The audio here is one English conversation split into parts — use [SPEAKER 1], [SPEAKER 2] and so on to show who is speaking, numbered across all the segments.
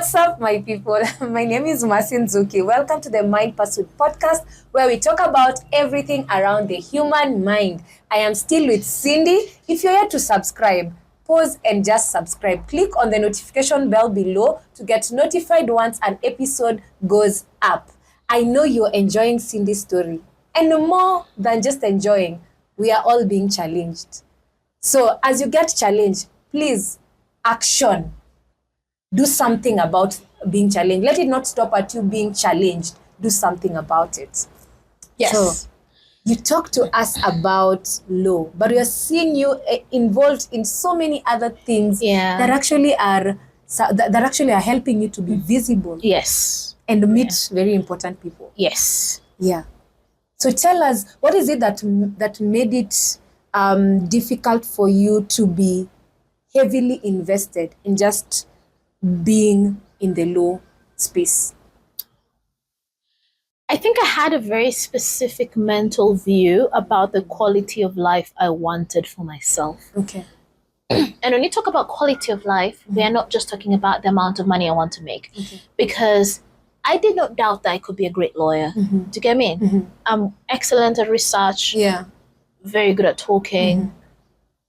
[SPEAKER 1] What's up, my people? My name is Masin Zuki. Welcome to the Mind Pursuit podcast, where we talk about everything around the human mind. I am still with Cindy. If you're here to subscribe, pause and just subscribe. Click on the notification bell below to get notified once an episode goes up. I know you're enjoying Cindy's story. And more than just enjoying, we are all being challenged. So as you get challenged, please, action. Do something about being challenged. Let it not stop at you being challenged. Do something about it.
[SPEAKER 2] Yes.
[SPEAKER 1] So, you talk to us about law, but we are seeing you involved in so many other things that actually are helping you to be visible.
[SPEAKER 2] Yes.
[SPEAKER 1] And meet very important people.
[SPEAKER 2] Yes.
[SPEAKER 1] Yeah. So tell us, what is it that made it difficult for you to be heavily invested in just being in the law space?
[SPEAKER 2] I think I had a very specific mental view about the quality of life I wanted for myself.
[SPEAKER 1] Okay.
[SPEAKER 2] And when you talk about quality of life, we are not just talking about the amount of money I want to make.
[SPEAKER 1] Okay.
[SPEAKER 2] Because I did not doubt that I could be a great lawyer. Do you get me? I'm excellent at research.
[SPEAKER 1] Yeah.
[SPEAKER 2] Very good at talking.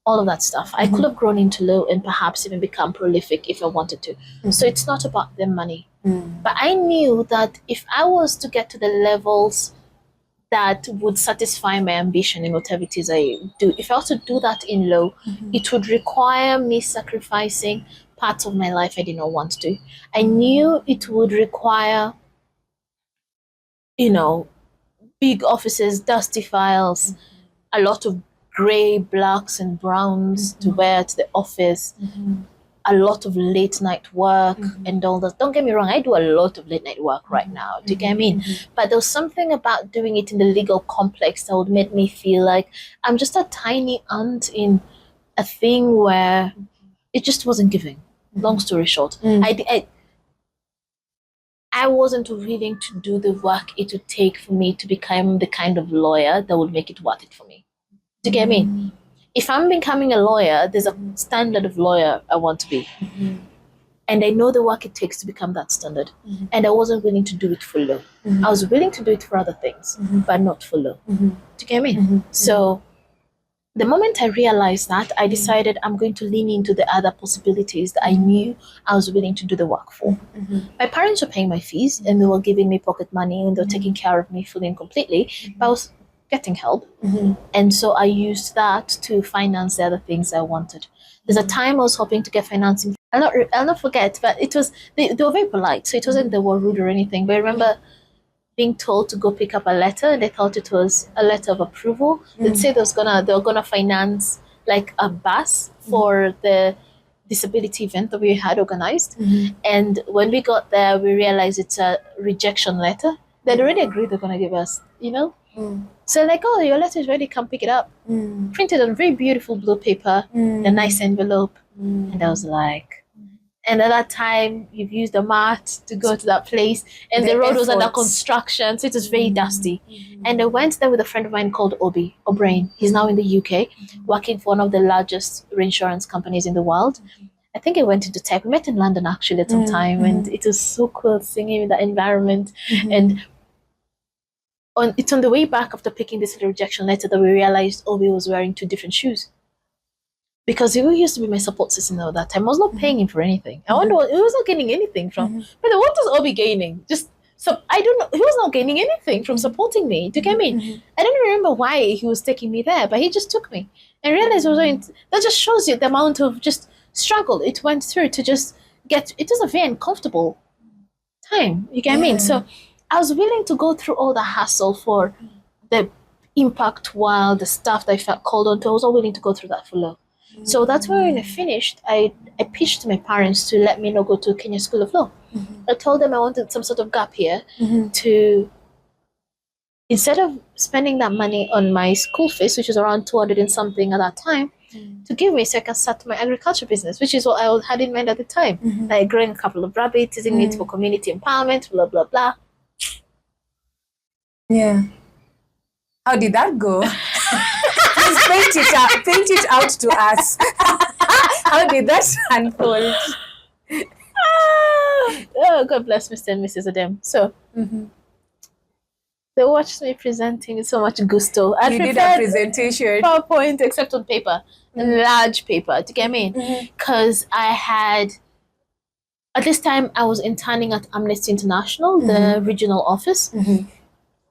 [SPEAKER 2] All of that stuff. I could have grown into law and perhaps even become prolific if I wanted to. So it's not about the money. But I knew that if I was to get to the levels that would satisfy my ambition in whatever it is I do, if I was to do that in law, it would require me sacrificing parts of my life I did not want to. I knew it would require, big offices, dusty files, a lot of gray, blacks, and browns to wear to the office, a lot of late night work and all that. Don't get me wrong, I do a lot of late night work right now. Do you get me? But there was something about doing it in the legal complex that would make me feel like I'm just a tiny ant in a thing where it just wasn't giving. Long story short, I wasn't willing to do the work it would take for me to become the kind of lawyer that would make it worth it for me. Do you get me? If I'm becoming a lawyer, there's a standard of lawyer I want to be. And I know the work it takes to become that standard. And I wasn't willing to do it for law. I was willing to do it for other things, but not for law. Do you get me? So the moment I realized that, I decided I'm going to lean into the other possibilities that I knew I was willing to do the work for. My parents were paying my fees and they were giving me pocket money and they were taking care of me fully and completely. But I was getting help. And so I used that to finance the other things I wanted. There's a time I was hoping to get financing. I'll not forget, but it was, they were very polite. So it wasn't they were rude or anything. But I remember being told to go pick up a letter and they thought it was a letter of approval. They'd say they were gonna finance like a bus for the disability event that we had organized. And when we got there, we realized it's a rejection letter. They'd already agreed they're gonna give us, So like, oh, your letter is ready, come pick it up. Printed on very beautiful blue paper, a nice envelope. And I was like, and at that time, you've used a mat to go to that place, and the road was under construction, so it was very dusty. And I went there with a friend of mine called O'Brien. He's now in the UK, working for one of the largest reinsurance companies in the world. I think I went into tech. We met in London actually at some time, and it was so cool seeing him in that environment. And it's on the way back after picking this little rejection letter that we realized Obi was wearing two different shoes. Because he used to be my support system at that time. I was not paying him for anything. I wonder he was not gaining anything from. But what was Obi gaining? I don't know. He was not gaining anything from supporting me. Do you get me? I don't remember why he was taking me there, but he just took me. And realized that just shows you the amount of just struggle it went through to just get. It was a very uncomfortable time. You get me? So I was willing to go through all the hassle for the impact while the stuff that I felt called on to. I was not willing to go through that for law. So that's where when I finished, I pitched to my parents to let me go to Kenya School of Law. I told them I wanted some sort of gap here to, instead of spending that money on my school fees, which was around 200 and something at that time, to give me so I can start my agriculture business, which is what I had in mind at the time. Like growing a couple of rabbits, using it for community empowerment, blah, blah, blah.
[SPEAKER 1] Yeah. How did that go? Please paint it out to us. How did that unfold?
[SPEAKER 2] oh, God bless Mr. and Mrs. Adem. So they watched me presenting with so much gusto. I
[SPEAKER 1] You did a presentation.
[SPEAKER 2] PowerPoint, except on paper, large paper. Do you get me? Because I had, at this time, I was interning at Amnesty International, the regional office.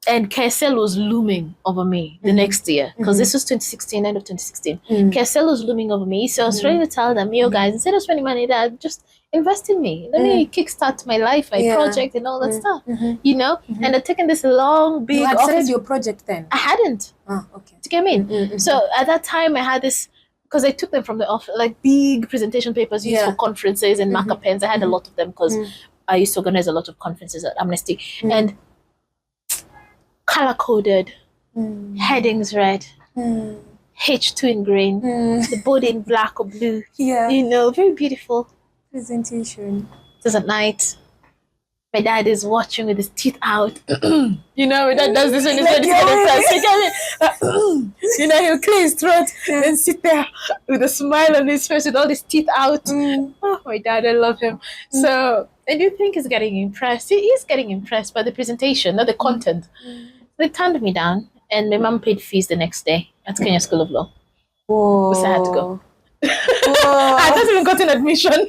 [SPEAKER 2] And KSL was looming over me the next year, because this was 2016, end of 2016. KSL was looming over me. So I was trying to tell them, yo guys, instead of spending money there, just invest in me. Let me kickstart my life, my project and all that stuff. You know? And I'd taken this long, big
[SPEAKER 1] You had
[SPEAKER 2] office.
[SPEAKER 1] started your project then?
[SPEAKER 2] I hadn't.
[SPEAKER 1] Oh, okay.
[SPEAKER 2] Do you get me? So at that time I had this, because I took them from the office, like big presentation papers used for conferences and marker pens. I had a lot of them because I used to organize a lot of conferences at Amnesty. And color-coded, headings red, H2 in green, the body in black or blue.
[SPEAKER 1] Yeah.
[SPEAKER 2] You know, very beautiful.
[SPEAKER 1] Presentation.
[SPEAKER 2] It was at night. My dad is watching with his teeth out. You know, my dad does this when he's ready to get impressed. You know, he'll clear his throat and sit there with a smile on his face with all his teeth out. Oh, my dad, I love him. So I do think he's getting impressed. He is getting impressed by the presentation, not the content. They turned me down, and my mom paid fees the next day at Kenya School of Law.
[SPEAKER 1] Whoa.
[SPEAKER 2] So I had to go. I hadn't even gotten admission.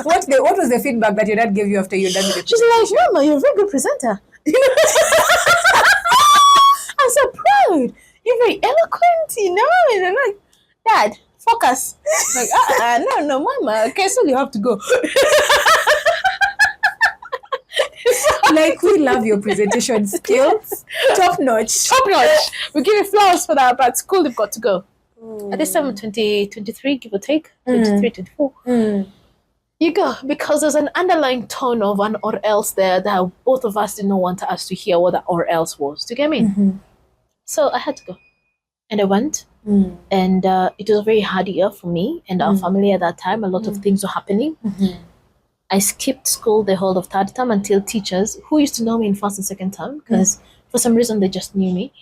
[SPEAKER 1] What was the feedback that your dad gave you after you done with the
[SPEAKER 2] She's like, Mama, you're a very good presenter. I'm so proud. You're very eloquent, you know? And I'm like, Dad, focus. I'm like, no, Mama. Okay, so you have to go.
[SPEAKER 1] Like, we love your presentation skills. Top notch.
[SPEAKER 2] Top notch. We give you flowers for that, but school, they've got to go. At this time, 2023, give or take, 23, 24. You go, because there's an underlying tone of an or else there that both of us did not want us to hear what that or else was. Do you get me? So I had to go. And I went. And it was a very hard year for me and our family at that time. A lot of things were happening. I skipped school the whole of third term until teachers who used to know me in first and second term, because for some reason they just knew me.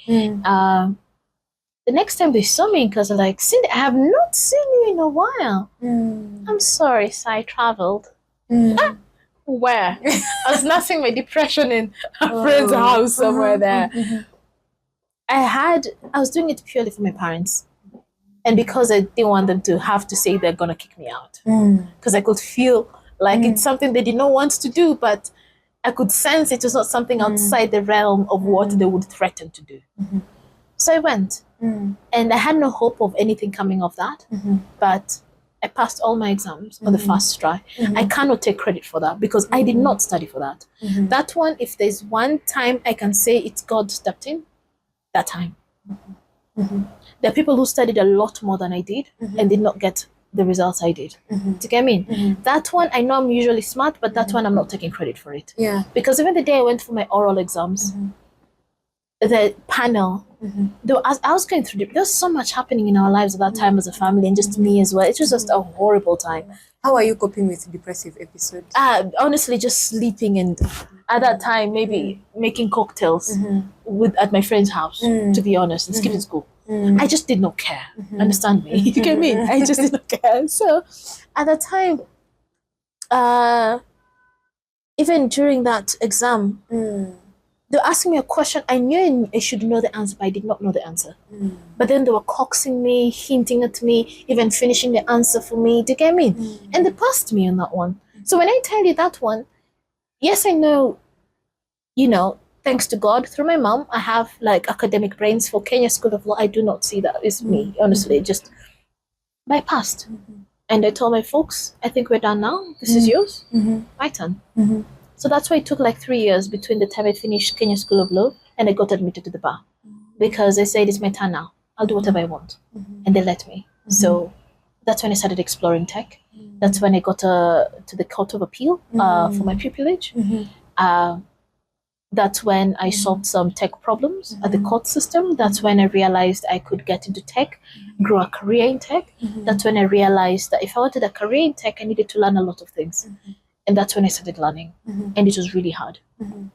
[SPEAKER 2] The next time they saw me, because they're like, Cindy, I have not seen you in a while. I'm sorry, so I traveled. Where? I was nursing my depression in a friend's house somewhere there. I was doing it purely for my parents. And because I didn't want them to have to say they're going to kick me out. Because I could feel like it's something they did not want to do, but I could sense it was not something outside the realm of what they would threaten to do. So I went. And I had no hope of anything coming of that. But I passed all my exams on the first try. I cannot take credit for that because I did not study for that. That one, if there's one time I can say it's God stepped in, that time. There are people who studied a lot more than I did and did not get the results I did. Do you get me? That one, I know I'm usually smart, but that one I'm not taking credit for it.
[SPEAKER 1] Yeah.
[SPEAKER 2] Because even the day I went for my oral exams, the panel, I was going through, there was so much happening in our lives at that time as a family, and just me as well. It was just a horrible time.
[SPEAKER 1] How are you coping with depressive episodes?
[SPEAKER 2] Honestly, just sleeping, and at that time, maybe making cocktails at my friend's house, to be honest, and skipping school. I just did not care. Understand me? You get me? I just did not care. So at that time, even during that exam, they were asking me a question. I knew I should know the answer, but I did not know the answer. But then they were coaxing me, hinting at me, even finishing the answer for me. Do you get me? And they passed me on that one. So when I tell you that one, yes, I know, thanks to God, through my mom, I have like academic brains. For Kenya School of Law, I do not see that. It's me, honestly, just bypassed. And I told my folks, I think we're done now. This is yours. My turn. So that's why it took like 3 years between the time I finished Kenya School of Law and I got admitted to the bar. Because I said, it's my turn now. I'll do whatever I want. And they let me. So that's when I started exploring tech. That's when I got to the Court of Appeal for my pupillage. That's when I solved some tech problems at the court system. That's when I realized I could get into tech, grow a career in tech. That's when I realized that if I wanted a career in tech, I needed to learn a lot of things. And that's when I started learning. And it was really hard.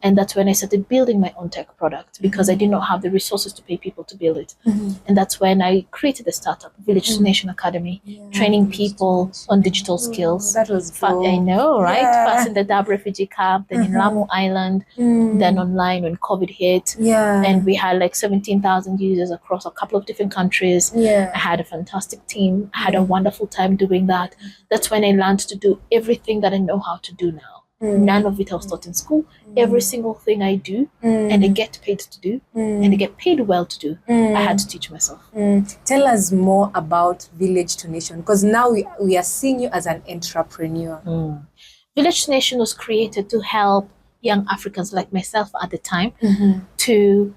[SPEAKER 2] And that's when I started building my own tech product because I did not have the resources to pay people to build it. And that's when I created a startup, Village to Nation Academy, training people on digital skills.
[SPEAKER 1] That was dope.
[SPEAKER 2] I know, right?
[SPEAKER 1] Yeah.
[SPEAKER 2] First in the Dab refugee camp, then in Lamu Island, then online when COVID hit.
[SPEAKER 1] Yeah.
[SPEAKER 2] And we had like 17,000 users across a couple of different countries.
[SPEAKER 1] Yeah.
[SPEAKER 2] I had a fantastic team. I had a wonderful time doing that. That's when I learned to do everything that I know how to do now. None of it I was taught in school. Every single thing I do and I get paid to do and I get paid well to do, I had to teach myself.
[SPEAKER 1] Tell us more about Village to Nation, because now we are seeing you as an entrepreneur.
[SPEAKER 2] Village to Nation was created to help young Africans like myself at the time to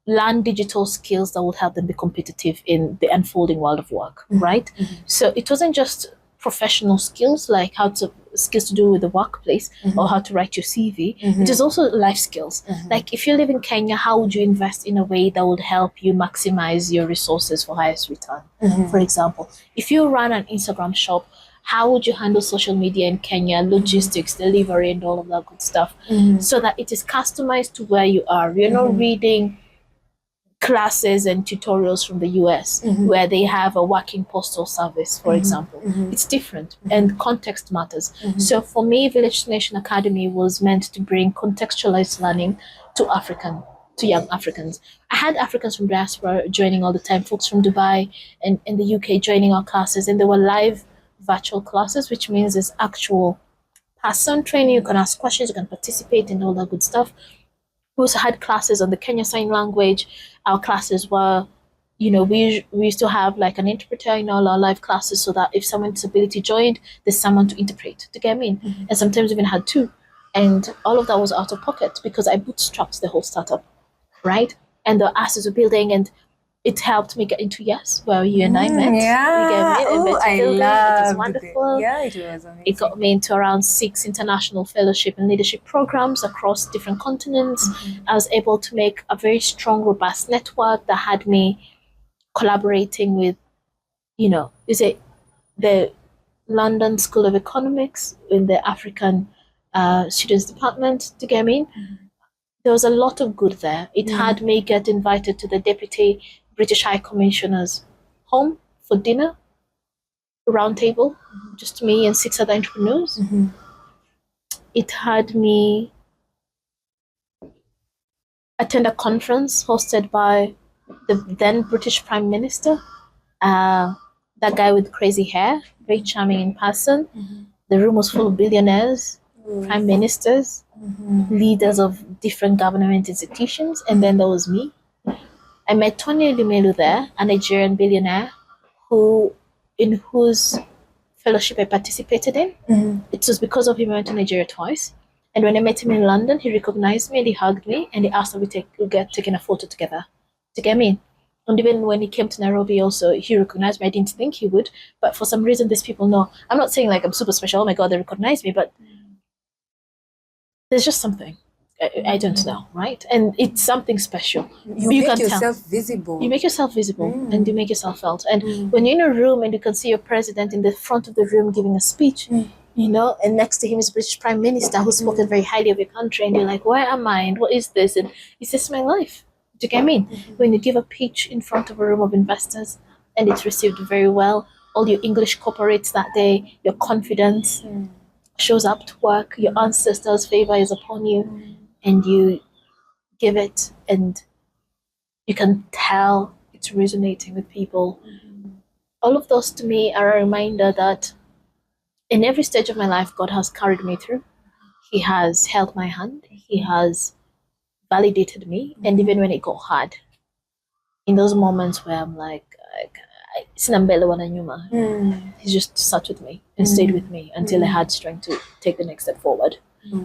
[SPEAKER 2] learn digital skills that would help them be competitive in the unfolding world of work, right? So it wasn't just professional skills like skills to do with the workplace or how to write your CV. It is also life skills. Like if you live in Kenya, how would you invest in a way that would help you maximize your resources for highest return? For example, if you run an Instagram shop, how would you handle social media in Kenya, logistics, delivery, and all of that good stuff, so that it is customized to where you are? You're not reading classes and tutorials from the US where they have a working postal service, for example. It's different and context matters. So for me, Village to Nation Academy was meant to bring contextualized learning to young Africans. I had Africans from diaspora joining all the time, folks from Dubai and in the UK joining our classes, and they were live virtual classes, which means there's actual person training. You can ask questions, you can participate and all that good stuff. We also had classes on the Kenya Sign Language. Our classes were, we used to have like an interpreter in all our live classes so that if someone with disability joined, there's someone to interpret. Do you get me? And sometimes even had two. And all of that was out of pocket because I bootstrapped the whole startup, right? And the assets were building, and it helped me get into Yes, where you and I met.
[SPEAKER 1] Yeah.
[SPEAKER 2] It was wonderful.
[SPEAKER 1] Yeah, it was amazing.
[SPEAKER 2] It got me into around 6 international fellowship and leadership programs across different continents. I was able to make a very strong, robust network that had me collaborating with, the London School of Economics in the African Students Department. Do you get me? There was a lot of good there. It had me get invited to the Deputy British High Commissioner's home for dinner, round table, just me and 6 other entrepreneurs. It had me attend a conference hosted by the then British Prime Minister, that guy with crazy hair, very charming in person. The room was full of billionaires, prime ministers, leaders of different government institutions, and then there was me. I met Tony Lumelu there, a Nigerian billionaire in whose fellowship I participated in. It was because of him I went to Nigeria twice. And when I met him in London, he recognized me and he hugged me and he asked if we get taken a photo together. To get me. And even when he came to Nairobi also, he recognized me. I didn't think he would, but for some reason these people know. I'm not saying like I'm super special, oh my God, they recognize me, but there's just something. I don't know, right? And it's something special.
[SPEAKER 1] You make yourself visible.
[SPEAKER 2] You make yourself visible and you make yourself felt. And when you're in a room and you can see your president in the front of the room giving a speech, and next to him is British Prime Minister who's spoken very highly of your country, and you're like, where am I? And what is this? And is this my life? Do you get me? When you give a pitch in front of a room of investors and it's received very well, all your English corporates that day, your confidence shows up to work, your ancestors' favor is upon you, and you give it, and you can tell it's resonating with people. All of those to me are a reminder that in every stage of my life, God has carried me through. He has held my hand. He has validated me. And even when it got hard, in those moments where I'm like, he just sat with me and stayed with me until I had strength to take the next step forward.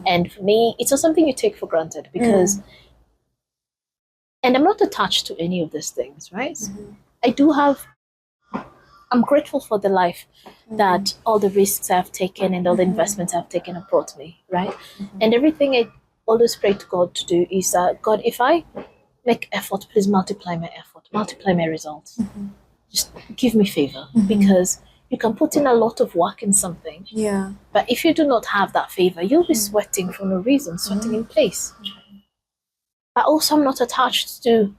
[SPEAKER 2] And for me, it's not something you take for granted because, and I'm not attached to any of these things, right? I'm grateful for the life that all the risks I've taken and all the investments I've taken have brought me, right? And everything I always pray to God to do is that, God, if I make effort, please multiply my effort, multiply my results. Just give me favor because You can put in a lot of work in something.
[SPEAKER 1] Yeah.
[SPEAKER 2] But if you do not have that favor, you'll be sweating for no reason, sweating in place. But also, I'm not attached to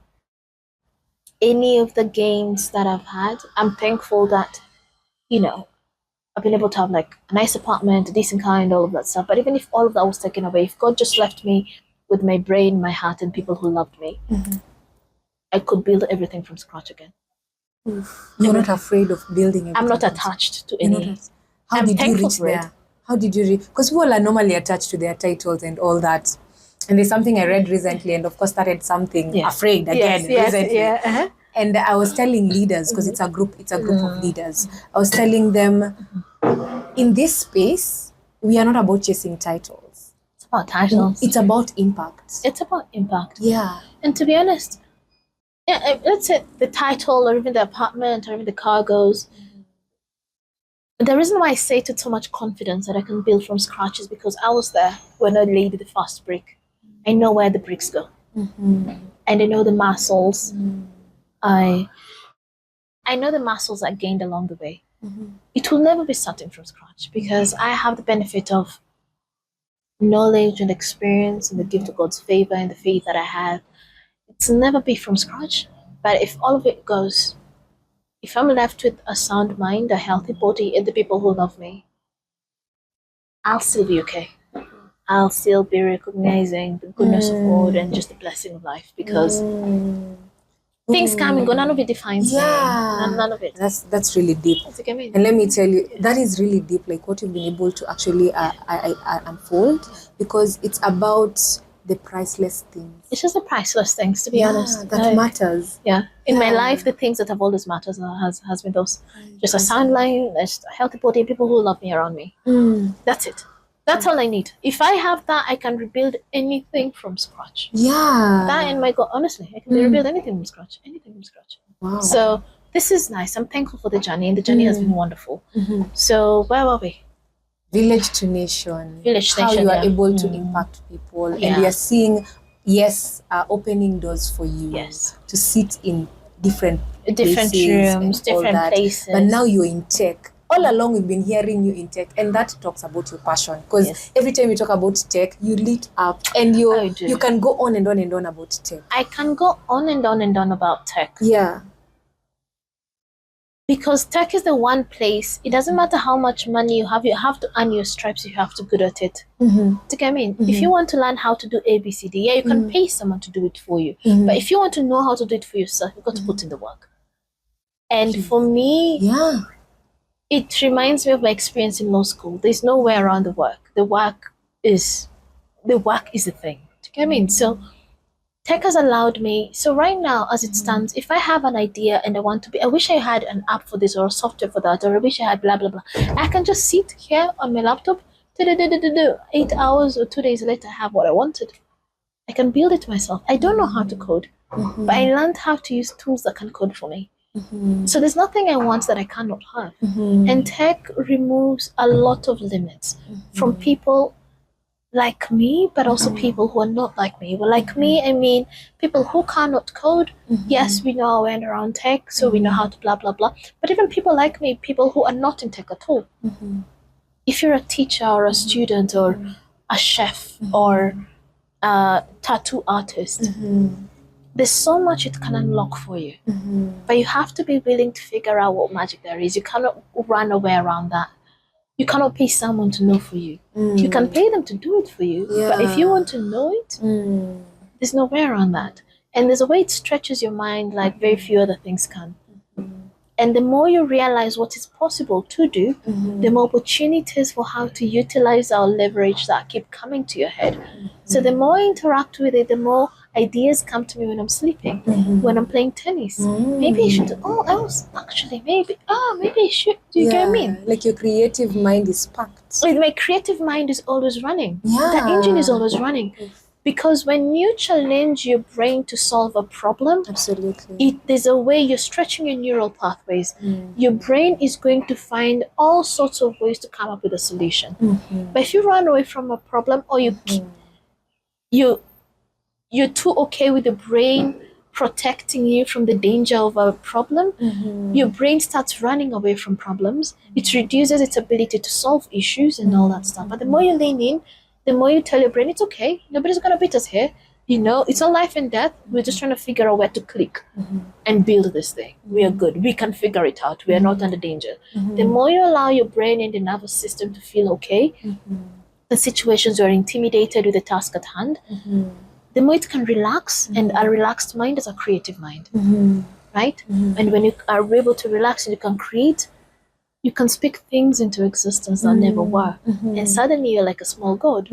[SPEAKER 2] any of the gains that I've had. I'm thankful that, I've been able to have like a nice apartment, a decent car, and all of that stuff. But even if all of that was taken away, if God just left me with my brain, my heart, and people who loved me, I could build everything from scratch again.
[SPEAKER 1] You're not afraid of building everything.
[SPEAKER 2] I'm not attached to any.
[SPEAKER 1] How did you reach there? How did you reach? Because people are normally attached to their titles and all that. And there's something I read recently, and of course started something afraid again recently.
[SPEAKER 2] Yeah. Uh-huh.
[SPEAKER 1] And I was telling leaders, because it's a group of leaders. I was telling them, in this space, we are not about chasing titles.
[SPEAKER 2] It's about titles.
[SPEAKER 1] It's about impact.
[SPEAKER 2] It's about impact.
[SPEAKER 1] Yeah.
[SPEAKER 2] And to be honest, let's say the title or even the apartment or even the car goes. The reason why I say it with so much confidence that I can build from scratch is because I was there when I laid the first brick. I know where the bricks go. And I know the muscles. I know the muscles I gained along the way. It will never be starting from scratch because I have the benefit of knowledge and experience and the gift of God's favor and the faith that I have. It's never be from scratch. But if all of it goes, if I'm left with a sound mind, a healthy body, and the people who love me, I'll still be okay. I'll still be recognizing the goodness of God and just the blessing of life because things come and go. None of it defines me. None of it.
[SPEAKER 1] That's really deep.
[SPEAKER 2] That's what I mean.
[SPEAKER 1] And let me tell you, that is really deep, like what you've been able to actually unfold, because it's about the priceless things.
[SPEAKER 2] It's just the priceless things, to be honest.
[SPEAKER 1] That matters.
[SPEAKER 2] Yeah. In my life, the things that have always mattered has been those. Just a sound mind, just a healthy body, people who love me around me. That's it. That's all I need. If I have that, I can rebuild anything from scratch.
[SPEAKER 1] Yeah.
[SPEAKER 2] That and my God, honestly, I can rebuild anything from scratch. Anything from scratch.
[SPEAKER 1] Wow.
[SPEAKER 2] So this is nice. I'm thankful for the journey, and the journey has been wonderful. So where were we?
[SPEAKER 1] Village to nation.
[SPEAKER 2] Village to
[SPEAKER 1] How
[SPEAKER 2] nation,
[SPEAKER 1] you are able to impact people, and we are seeing, opening doors for you.
[SPEAKER 2] Yes.
[SPEAKER 1] To sit in different
[SPEAKER 2] rooms, different places.
[SPEAKER 1] But now you're in tech. All along we've been hearing you in tech, and that talks about your passion, because every time you talk about tech, you lit up, and you can go on and on and on about tech.
[SPEAKER 2] I can go on and on and on about tech.
[SPEAKER 1] Yeah.
[SPEAKER 2] Because tech is the one place, it doesn't matter how much money you have to earn your stripes, you have to be good at it. Do you get what I mean? If you want to learn how to do ABCD, you can pay someone to do it for you. But if you want to know how to do it for yourself, you've got to put in the work. And for me, it reminds me of my experience in law school. There's no way around the work. The work is the thing. Do you get what I mean? So tech has allowed me. So right now, as it stands, if I have an idea and I wish I had an app for this or a software for that, or I wish I had blah, blah, blah. I can just sit here on my laptop, 8 hours or 2 days later, I have what I wanted. I can build it myself. I don't know how to code, but I learned how to use tools that can code for me. So there's nothing I want that I cannot have. And tech removes a lot of limits from people like me, but also people who are not like me. Well, like me, I mean people who cannot code. Yes, we know our way around tech, so we know how to blah, blah, blah. But even people like me, people who are not in tech at all. If you're a teacher or a student or a chef or a tattoo artist, there's so much it can unlock for you. But you have to be willing to figure out what magic there is. You cannot run away around that. You cannot pay someone to know for you. You can pay them to do it for you. But if you want to know it, there's no way around that. And there's a way it stretches your mind like very few other things can. And the more you realize what is possible to do, the more opportunities for how to utilize our leverage that keep coming to your head. So the more I interact with it, the more ideas come to me when I'm sleeping, when I'm playing tennis. Maybe I should do, maybe I should. Do you get what I mean?
[SPEAKER 1] Like your creative mind is packed.
[SPEAKER 2] My creative mind is always running. The engine is always running. Because when you challenge your brain to solve a problem, there's a way you're stretching your neural pathways. Your brain is going to find all sorts of ways to come up with a solution. But if you run away from a problem, or you're too okay with the brain protecting you from the danger of a problem, your brain starts running away from problems. It reduces its ability to solve issues and all that stuff. But the more you lean in, the more you tell your brain, it's okay, nobody's going to beat us here. It's all life and death. We're just trying to figure out where to click and build this thing. We are good. We can figure it out. We are not under danger. The more you allow your brain and the nervous system to feel okay, the situations you're intimidated with the task at hand, the more it can relax, and a relaxed mind is a creative mind, right? And when you are able to relax and you can create, you can speak things into existence that never were. And suddenly you're like a small god.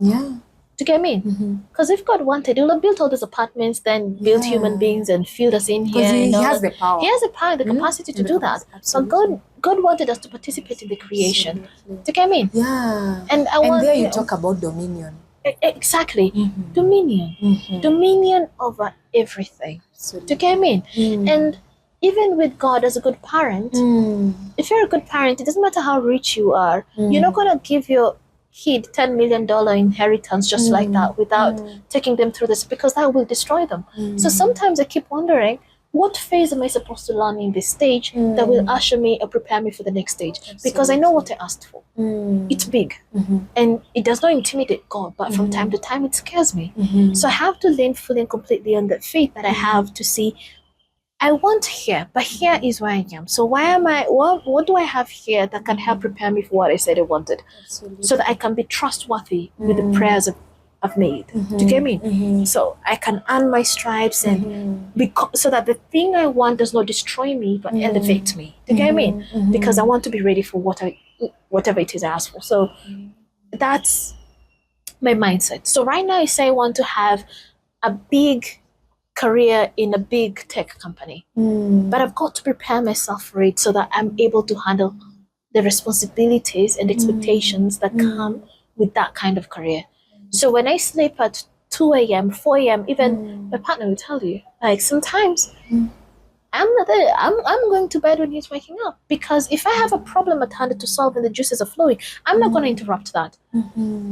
[SPEAKER 1] Yeah.
[SPEAKER 2] Do you get me? Because if God wanted, he would have built all these apartments, then built human beings and filled us in here.
[SPEAKER 1] Because he has the power.
[SPEAKER 2] He has the power, the capacity to do that. So God wanted us to participate in the creation.
[SPEAKER 1] Absolutely.
[SPEAKER 2] Do you get me?
[SPEAKER 1] Yeah.
[SPEAKER 2] And
[SPEAKER 1] there you talk about dominion.
[SPEAKER 2] Exactly. Dominion over everything.
[SPEAKER 1] Absolutely.
[SPEAKER 2] Do you get me? And even with God as a good parent, if you're a good parent, it doesn't matter how rich you are, you're not going to give your kid $10 million inheritance just like that without taking them through this, because that will destroy them. So sometimes I keep wondering, what phase am I supposed to learn in this stage that will usher me or prepare me for the next stage? Because I know what I asked for. It's big. And it does not intimidate God, but from time to time it scares me. So I have to lean fully and completely on the faith that I have to see, I want here, but here is where I am. So why am I, what do I have here that can help prepare me for what I said I wanted?
[SPEAKER 1] Absolutely.
[SPEAKER 2] So that I can be trustworthy with the prayers I've made. Do you get me? So I can earn my stripes and so that the thing I want does not destroy me, but elevate me. Do you get me? Because I want to be ready for whatever it is I ask for. So that's my mindset. So right now I say I want to have a big career in a big tech company, but I've got to prepare myself for it so that I'm able to handle the responsibilities and expectations that come with that kind of career. So when I sleep at 2 a.m., 4 a.m., even my partner will tell you, like sometimes I'm not there. I'm going to bed when he's waking up, because if I have a problem at hand to solve and the juices are flowing, I'm not going to interrupt that.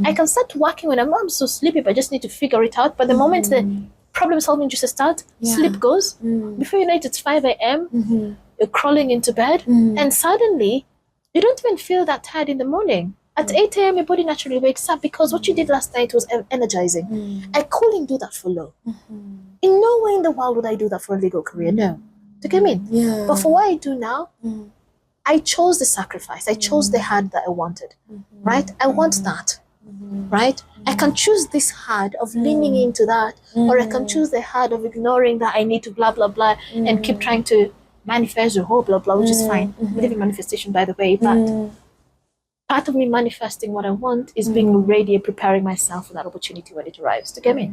[SPEAKER 2] I can start working when I'm so sleepy, but I just need to figure it out. But the moment the problem solving juices start, sleep goes. Before you know it, it's 5 a.m. You're crawling into bed, and suddenly you don't even feel that tired in the morning. At 8 a.m., your body naturally wakes up because what you did last night was energizing. I couldn't do that for low. In no way in the world would I do that for a legal career. No. Do you get me?
[SPEAKER 1] Yeah.
[SPEAKER 2] But for what I do now, I chose the sacrifice. I chose the hard that I wanted. Right? I want that. Right? I can choose this hard of leaning into that, or I can choose the hard of ignoring that I need to blah, blah, blah, and keep trying to manifest the whole blah, blah, which is fine. I believe in manifestation, by the way, but part of me manifesting what I want is being ready and preparing myself for that opportunity when it arrives. Do you get me?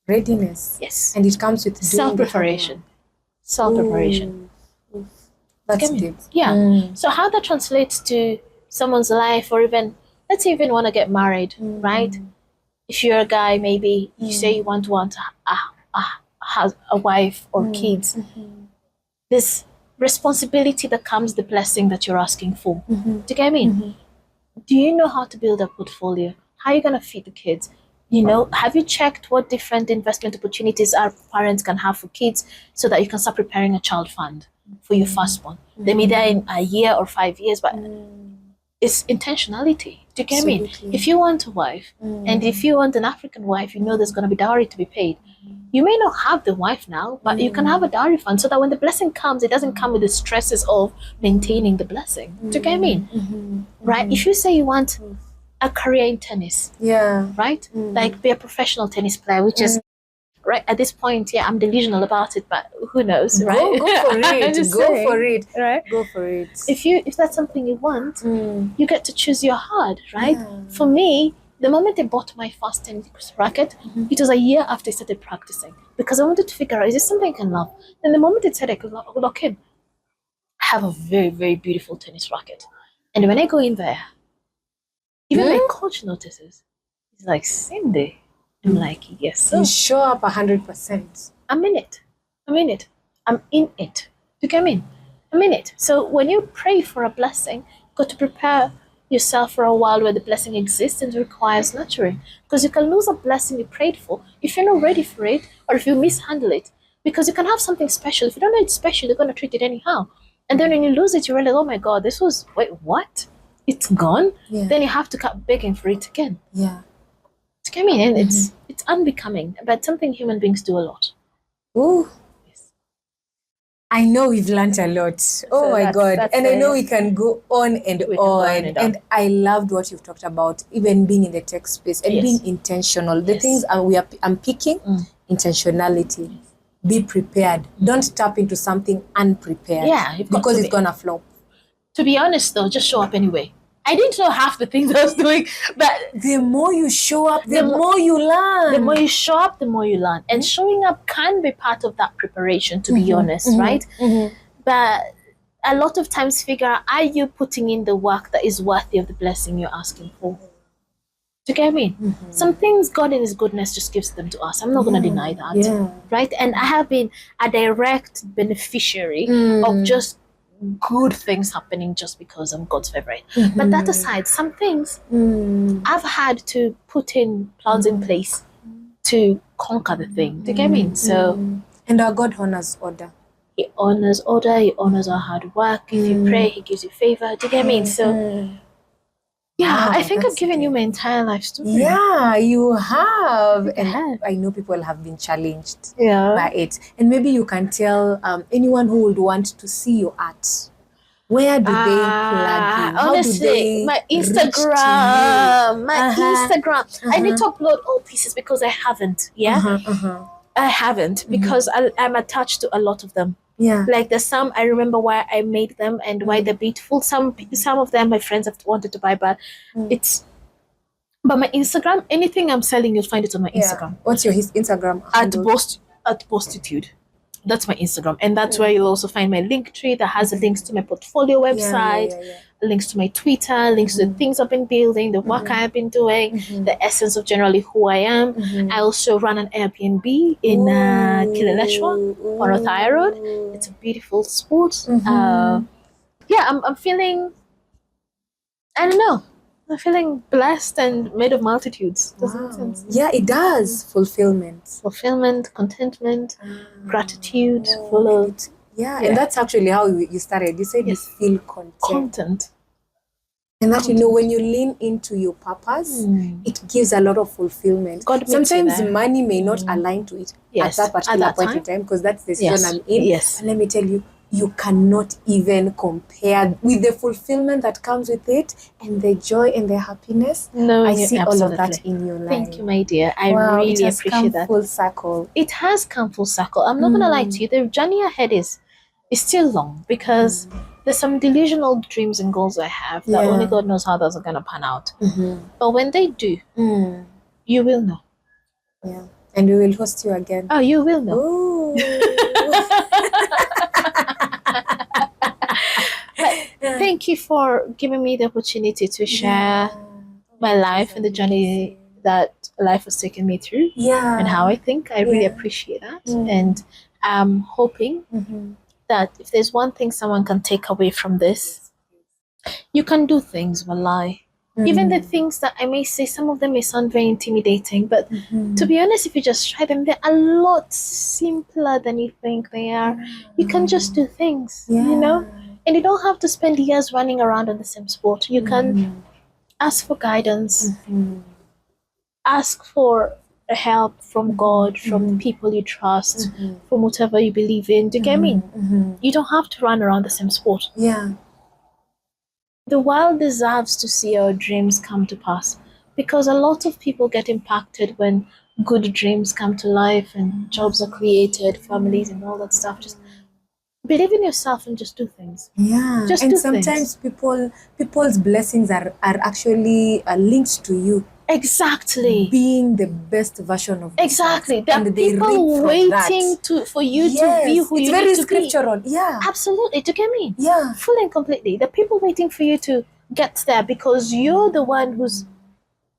[SPEAKER 1] Readiness.
[SPEAKER 2] Yes.
[SPEAKER 1] And it comes with
[SPEAKER 2] self-preparation. Self-preparation.
[SPEAKER 1] That's deep.
[SPEAKER 2] Yeah. So how that translates to someone's life, or even, let's say you even want to get married, right? If you're a guy, maybe you say you want a wife or kids. This responsibility that comes the blessing that you're asking for. Do you get me? Do you know how to build a portfolio? How are you going to feed the kids? Have you checked what different investment opportunities our parents can have for kids so that you can start preparing a child fund for your firstborn? They may die in a year or 5 years, but it's intentionality. Do you get me? If you want a wife, and if you want an African wife, there's going to be dowry to be paid. You may not have the wife now, but you can have a dowry fund so that when the blessing comes, it doesn't come with the stresses of maintaining the blessing. Do you get me? Right? If you say you want a career in tennis, right? Like be a professional tennis player, which is right at this point, I'm delusional about it, but who knows, right?
[SPEAKER 1] Go for it. Go for it.
[SPEAKER 2] Right?
[SPEAKER 1] Go for it.
[SPEAKER 2] If that's something you want, you get to choose your hard, right? For me, the moment I bought my first tennis racket, it was a year after I started practicing, because I wanted to figure out, is this something I can love? And the moment it said I could lock in, I have a very, very beautiful tennis racket. And when I go in there, even my coach notices. He's like, Cindy. I'm like, yes, sir.
[SPEAKER 1] You show up 100%.
[SPEAKER 2] I'm in it. I'm in it. I'm in it. Do you get me? I'm in it. So when you pray for a blessing, got to prepare yourself for a while where the blessing exists and requires nurturing. Because you can lose a blessing you prayed for if you're not ready for it or if you mishandle it. Because you can have something special. If you don't know it's special, you're going to treat it anyhow. And then when you lose it, you realize, oh my God, wait, what? It's gone?
[SPEAKER 1] Yeah.
[SPEAKER 2] Then you have to keep begging for it again.
[SPEAKER 1] Yeah.
[SPEAKER 2] Do you get me? And it's unbecoming, but something human beings do a lot.
[SPEAKER 1] Ooh. I know we've learned a lot. Oh my God. And I know we can go on and on. And I loved what you've talked about, even being in the tech space and being intentional. The things I'm picking, intentionality. Be prepared. Don't tap into something unprepared.
[SPEAKER 2] Yeah.
[SPEAKER 1] Because it's going to flop.
[SPEAKER 2] To be honest though, just show up anyway. I didn't know half the things I was doing, but
[SPEAKER 1] the more you show up, the more you learn.
[SPEAKER 2] The more you show up, the more you learn. And showing up can be part of that preparation, to be honest, right? But a lot of times figure out, are you putting in the work that is worthy of the blessing you're asking for? Do you get me? Some things God in His goodness just gives them to us. I'm not going to deny that, right? And I have been a direct beneficiary of just good things happening just because I'm God's favorite. But that aside, some things I've had to put in plans in place to conquer the thing. Do you get me? So,
[SPEAKER 1] and our God honors order.
[SPEAKER 2] He honors order. He honors our hard work. If you pray, He gives you favor. Do you get me? So, yeah, I think I've given you my entire life story.
[SPEAKER 1] Yeah, you have. And I know people have been challenged by it. And maybe you can tell anyone who would want to see your art. Where do they plug in?
[SPEAKER 2] Honestly, my Instagram. Instagram. I need to upload all pieces because I haven't. I haven't because I'm attached to a lot of them. Yeah, like there's some I remember why I made them and why they're beautiful. Some of them my friends have wanted to buy, but But my Instagram, anything I'm selling, you'll find it on my Instagram.
[SPEAKER 1] What's your Instagram handle?
[SPEAKER 2] At Bostitude. That's my Instagram, and that's where you'll also find my link tree that has links to my portfolio website, links to my Twitter, links to the things I've been building, the work I've been doing, the essence of generally who I am. I also run an Airbnb in Kileleshwa on Othaya Road. It's a beautiful spot. I'm feeling, I don't know, I'm feeling blessed and made of multitudes. Does that make sense?
[SPEAKER 1] Yeah, it does.
[SPEAKER 2] Fulfillment, contentment, gratitude, full of...
[SPEAKER 1] and that's actually how you started. You said you feel content. And that, when you lean into your purpose, it gives a lot of fulfillment. Sometimes money may not align to it at that particular point in time, because that's the season I'm in. And let me tell you, you cannot even compare with the fulfillment that comes with it and the joy and the happiness.
[SPEAKER 2] No,
[SPEAKER 1] I see all of that in your life.
[SPEAKER 2] Thank you, my dear. I really appreciate that.
[SPEAKER 1] Full circle.
[SPEAKER 2] It has come full circle. I'm not going to lie to you. The journey ahead is still long because there's some delusional dreams and goals I have that only God knows how those are going to pan out. But when they do, you will know.
[SPEAKER 1] Yeah. And we will host you again.
[SPEAKER 2] Oh, you will know. Thank you for giving me the opportunity to share my life and the journey that life has taken me through and how I think. I really appreciate that. And I'm hoping that if there's one thing someone can take away from this, you can do things, wallahi. Even the things that I may say, some of them may sound very intimidating, but to be honest, if you just try them, they're a lot simpler than you think they are. You can just do things, you know? And you don't have to spend years running around on the same sport. You can ask for guidance, ask for help from God, from people you trust, from whatever you believe in. Do you get me? You don't have to run around the same sport.
[SPEAKER 1] Yeah.
[SPEAKER 2] The world deserves to see our dreams come to pass, because a lot of people get impacted when good dreams come to life and jobs are created, families and all that stuff. Just believe in yourself and just do things.
[SPEAKER 1] Yeah.
[SPEAKER 2] Just
[SPEAKER 1] and
[SPEAKER 2] do
[SPEAKER 1] sometimes
[SPEAKER 2] things.
[SPEAKER 1] people's blessings are actually linked to you.
[SPEAKER 2] Exactly.
[SPEAKER 1] Being the best version of yourself.
[SPEAKER 2] Exactly. There are people waiting for you to be who you need to be.
[SPEAKER 1] It's very scriptural. Yeah.
[SPEAKER 2] Absolutely. Do you get me?
[SPEAKER 1] Yeah.
[SPEAKER 2] Fully and completely. There are people waiting for you to get there because you're the one who's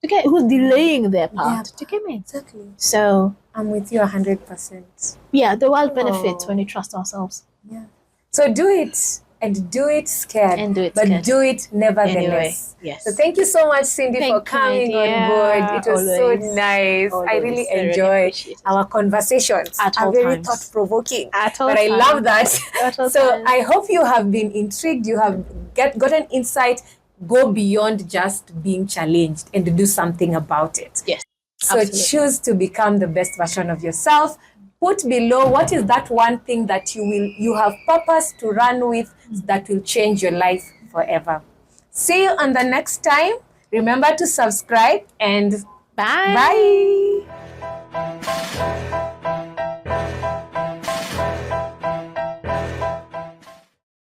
[SPEAKER 2] delaying their part. Do you get me?
[SPEAKER 1] Exactly.
[SPEAKER 2] So
[SPEAKER 1] I'm with you 100%.
[SPEAKER 2] Yeah, the world benefits when we trust ourselves.
[SPEAKER 1] Yeah. So do it. and do it scared,
[SPEAKER 2] And do it
[SPEAKER 1] but
[SPEAKER 2] scared.
[SPEAKER 1] do it nevertheless.
[SPEAKER 2] Anyway, yes.
[SPEAKER 1] So thank you so much, Cindy, for
[SPEAKER 2] Thank you, my
[SPEAKER 1] coming on
[SPEAKER 2] dear.
[SPEAKER 1] board. It was so
[SPEAKER 2] Always.
[SPEAKER 1] nice. I
[SPEAKER 2] Always.
[SPEAKER 1] really
[SPEAKER 2] I really
[SPEAKER 1] enjoy
[SPEAKER 2] appreciate it.
[SPEAKER 1] our conversations.
[SPEAKER 2] At
[SPEAKER 1] Are
[SPEAKER 2] all
[SPEAKER 1] very
[SPEAKER 2] times.
[SPEAKER 1] thought-provoking.
[SPEAKER 2] At all
[SPEAKER 1] But I
[SPEAKER 2] times.
[SPEAKER 1] love that.
[SPEAKER 2] At all
[SPEAKER 1] So
[SPEAKER 2] times.
[SPEAKER 1] I hope you have been intrigued. You have gotten insight. Go beyond just being challenged and do something about it.
[SPEAKER 2] Yes.
[SPEAKER 1] So
[SPEAKER 2] Absolutely.
[SPEAKER 1] choose to become the best version of yourself. Put below what is that one thing that you have purpose to run with that will change your life forever. See you on the next time. Remember to subscribe and
[SPEAKER 2] Bye.
[SPEAKER 1] bye.